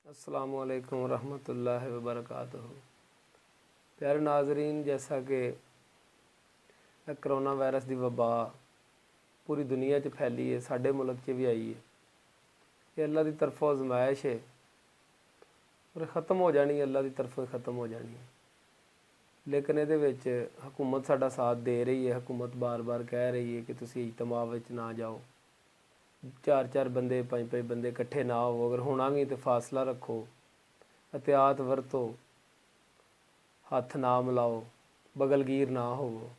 अस्सलामुअलैकुम रहमतुल्लाहि व बरकातुहू। प्यारे नाजरीन, जैसा कि करोना वायरस की वबा पूरी दुनिया च फैली है, साडे मुल्क च भी आई है। ये अल्लाह की तरफों आजमाइश है और ख़त्म हो जानी, अल्लाह की तरफों ख़त्म हो जानी है। लेकिन ये हुकूमत साडा साथ दे रही है। हुकूमत बार बार कह रही है कि तुसी इज्तमा विच ना जाओ, 4-4 बंदे 5-5 बंदे इकट्ठे ना हो, अगर होना भी तो फासला रखो, एहतियात वरतो, हथ ना मिलाओ, बगलगीर ना होवो।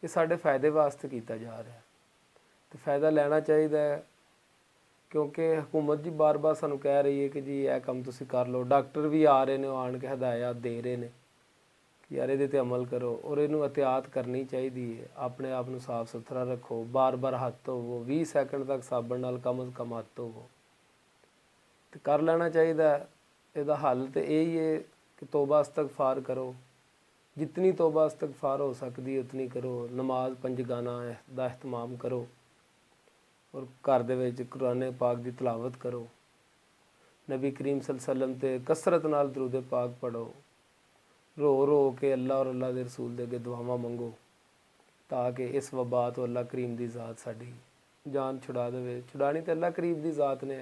ये साडे फ़ायदे वास्ते किया जा रहा है तो फ़ायदा लेना चाहिए, क्योंकि हुकूमत जी बार बार सानू कह रही है कि जी यह काम तुसी कर लो। डॉक्टर भी आ रहे हैं, आन के हदायत दे रहे हैं कि यार ये अमल करो और इनू एहतियात करनी चाहिए। अपने आप को साफ सुथरा रखो, बार बार हथ धोवो, 20 सैकंड तक साबन नाल कम अज़ कम हथ धोवो तो कर लेना चाहिए। इसका हल तो यही है कि तौबा इस्तगफार करो, जितनी तौबा इस्तगफार हो सकती है उतनी करो। नमाज पंजगाना का एहतमाम करो और घर दे विच कुरान पाक की तिलावत करो। नबी करीम सल्लल्लाहु अलैहि वसल्लम ते कसरत नाल दरूद पाक पढ़ो। रो रो के अल्लाह और अल्लाह के रसूल दे अगे दुआवां मंगो ताकि इस वबा तो अल्लाह करीम की ज़ात साडी जान छुड़ा दे। छुड़ानी तो अल्लाह करीम की ज़ात ने,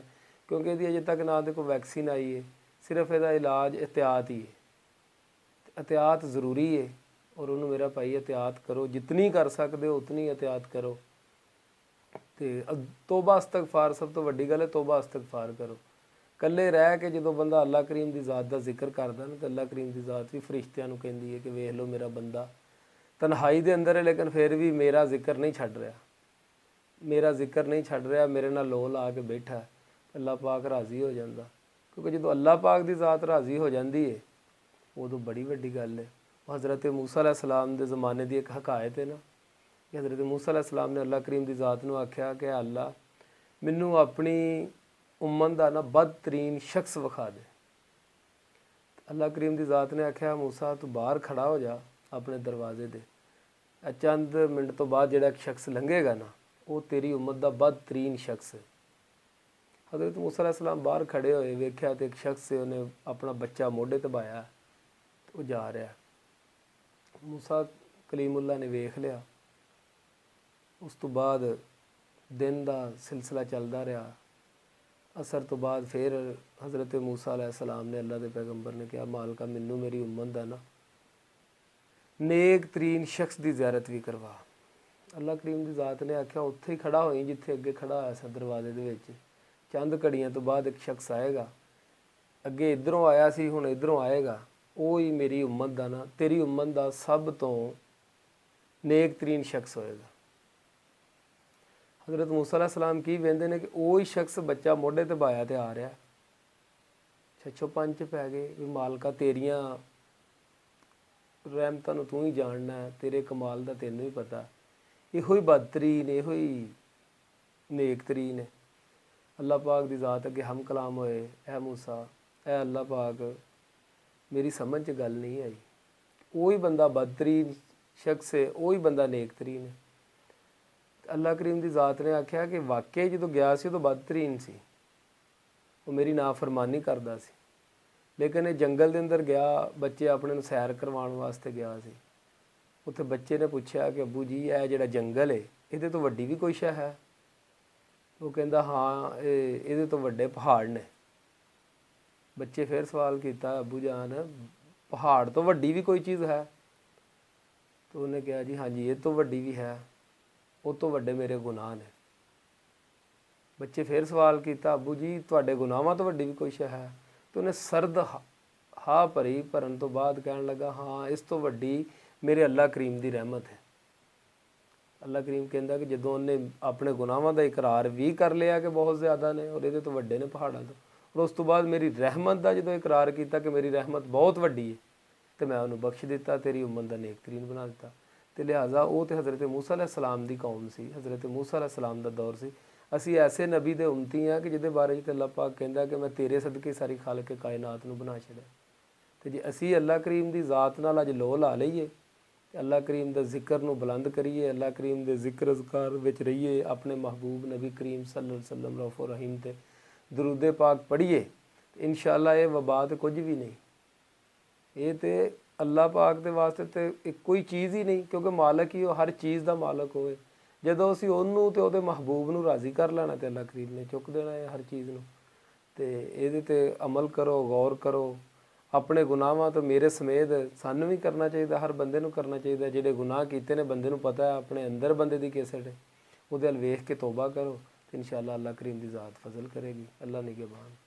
क्योंकि यदि अजे तक ना तो कोई वैक्सीन आई है, सिर्फ यदा इलाज एहतियात ही है। एहतियात ज़रूरी है और उन्होंने मेरा भाई एहतियात करो, जितनी कर सकते हो उतनी एहतियात करो। तो तौबा इस्तगफार सब तो वड्डी गल है, तौबा इस्तगफार करो। कल्ले रह के जो बंदा अल्लाह करीम की ज़ात का जिक्र करता ना, तो अल्लाह करीम की ज़ात भी फरिश्तियां नूं कहती है कि वेख लो मेरा बंदा तन्हाई दे अंदर है लेकिन फिर भी मेरा जिक्र नहीं छड्ड रहा, मेरा जिक्र नहीं छड्ड रहा, मेरे नाल लो ला के बैठा है। अल्लाह पाक राज़ी हो जाता, क्योंकि जो अल्लाह पाक की ज़ात राज़ी हो जाती है उदों बड़ी वड्डी गल है। हज़रत मूसा अलैहिस्सलाम के ज़माने की एक हकायत है ना कि हज़रत मूसा अलैहिस्सलाम ने अल्लाह करीम की ज़ात नूं आख्या कि अल्लाह मैनू अपनी उम्मत का ना बदतरीन शख्स विखा दे। अल्लाह करीम की ज़ात ने आख्या मूसा तू बाहर खड़ा हो जा अपने दरवाजे दे, चंद मिनट तो बाद जिहड़ा शख्स लंघेगा ना वो तेरी उम्मत का बदतरीन शख्स है। हज़रत मूसा अलैहिस्सलाम बाहर खड़े होए, वेख्या तो एक शख्स से उन्हें अपना बच्चा मोढे ते पाया तो जा रहा। मूसा कलीमुल्लाह ने वेख लिया। उस तो बाद दिन का सिलसिला चलता रहा। असर तो बाद फिर हज़रत मूसा अलैहिस्सलाम ने अल्लाह के पैगंबर ने कहा मालका मैनू मेरी उम्मत का ना नेक तरीन शख्स की ज़ियारत भी करवा। अल्लाह करीम की ज़ात ने आख्या उत्थे ही खड़ा होई जिथे अगे खड़ा होया सा दरवाजे दे विच। चंद घड़ियां तो बाद एक शख्स आएगा, अगे इधरों आया सी हुण इधरों आएगा, वो ही मेरी उम्मत का ना तेरी उम्मत का सब तो नेक तरीन शख्स होएगा। हज़रत मूसा अलैहिस्सलाम की वेंदे ने कि वो ही शख्स बच्चा मोढे ते पाया ते आ रहा। छछो पंच पै गए भी मालका तेरियां रहमतां नूं तू ही जानना है, तेरे कमाल का तेनू ही पता। इहो ही बदतरीन, इहो ही नेक तरीन है। अल्लाह पाक की ज़ात अगे हम कलाम होए, ऐ मूसा ऐ अल्लाह पाक मेरी समझ च गल नहीं आई। वो ही बंदा बदतरीन शख्स है, वो ही बंदा नेक तरीन है। अल्लाह करीम की ज़ात ने आख्या कि वाकई जो गया सी तो बदतरीन सी, वो मेरी नाफरमानी करता सी, लेकिन ये जंगल के अंदर गया, बच्चे अपने सैर करवाने वास्ते गया सी। उत्थे बच्चे ने पूछा कि अबू जी यह जिहड़ा जंगल है ये तो वड्डी भी कोई शै है? वो कहता हाँ ये तो वड्डे पहाड़ ने। बच्चे फिर सवाल किया अबू जान पहाड़ तो वड्डी भी कोई चीज़ है? तो उन्हें कहा जी हाँ जी ये तो वड्डी भी है, वो तो वड्डे मेरे गुनाह ने। बच्चे फिर सवाल किया अबू जी तुहाडे गुनाहां तो वड्डी भी कोई शै है? तो उन्हें सर्द हा भरी भरन तो बाद कहन लगा हाँ इस तो वड्डी मेरे अल्लाह करीम की रहमत है। अल्लाह करीम कहता कि जो उन्हें अपने गुनाहां का इकरार भी कर लिया कि बहुत ज़्यादा ने और ये तो वड्डे ने पहाड़ों तो, और उस तो बाद मेरी रहमत का जो इकरार किया कि मेरी रहमत बहुत वड्डी है तो मैं उन्होंने बख्श दिता, तेरी उम्मत का नेक तरीन बना दिता। तो लिहाजा वो तो हज़रत मूसा अलैहिस्सलाम की कौम सी, हज़रत मूसा अलैहिस्सलाम का दौर सी। असी ऐसे नबी दे उम्मती हैं कि जिहदे बारे च अल्लाह पाक कहता कि मैं तेरे सदके सारी खालके कायनात नूं बना छड़िया। तो जे असी अल्लाह करीम की ज़ात नाल अज लो ला लईए, अल्लाह करीम के जिक्र नूं बुलंद करिए, अल्लाह करीम के जिक्र अज़कार विच रहिए, अपने महबूब नबी करीम सल्लल्लाहु अलैहि वसल्लम रऊफ़ रहीम ते दरूद पाक पढ़िए, ਇਨਸ਼ਾਅੱਲਾ ਇਹ ਵਬਾ ਤੇ ਕੁਝ ਵੀ ਨਹੀਂ। ਇਹ ਤੇ ਅੱਲਾਹ ਪਾਕ ਦੇ ਵਾਸਤੇ ਤੇ ਇੱਕੋ ਹੀ ਚੀਜ਼ ਹੀ ਨਹੀਂ, ਕਿਉਂਕਿ ਮਾਲਕ ਹੀ ਉਹ ਹਰ ਚੀਜ਼ ਦਾ ਮਾਲਕ ਹੋਵੇ। ਜਦੋਂ ਅਸੀਂ ਉਹਨੂੰ ਤੇ ਉਹਦੇ ਮਹਿਬੂਬ ਨੂੰ ਰਾਜ਼ੀ ਕਰ ਲੈਣਾ ਤੇ ਅੱਲਾਹ ਕਰੀਮ ਨੇ ਚੁੱਕ ਦੇਣਾ ਹੈ ਹਰ ਚੀਜ਼ ਨੂੰ। ਤੇ ਇਹਦੇ ਤੇ ਅਮਲ ਕਰੋ, ਗੌਰ ਕਰੋ। ਆਪਣੇ ਗੁਨਾਹਾਂ ਤੋਂ ਮੇਰੇ ਸਮੇਤ ਸਾਨੂੰ ਵੀ ਕਰਨਾ ਚਾਹੀਦਾ, ਹਰ ਬੰਦੇ ਨੂੰ ਕਰਨਾ ਚਾਹੀਦਾ। ਜਿਹੜੇ ਗੁਨਾਹ ਕੀਤੇ ਨੇ ਬੰਦੇ ਨੂੰ ਪਤਾ ਹੈ, ਆਪਣੇ ਅੰਦਰ ਬੰਦੇ ਦੀ ਕੇਸਟ ਹੈ, ਉਹਦੇ ਵੱਲ ਵੇਖ ਕੇ ਤੋਬਾ ਕਰੋ ਤੇ ਇਨਸ਼ਾਅੱਲਾ ਅੱਲਾਹ ਕਰੀਮ ਦੀ ਜ਼ਾਤ ਫਜ਼ਲ ਕਰੇਗੀ। ਅੱਲਾਹ ਨਿਗਹਿਬਾਨ।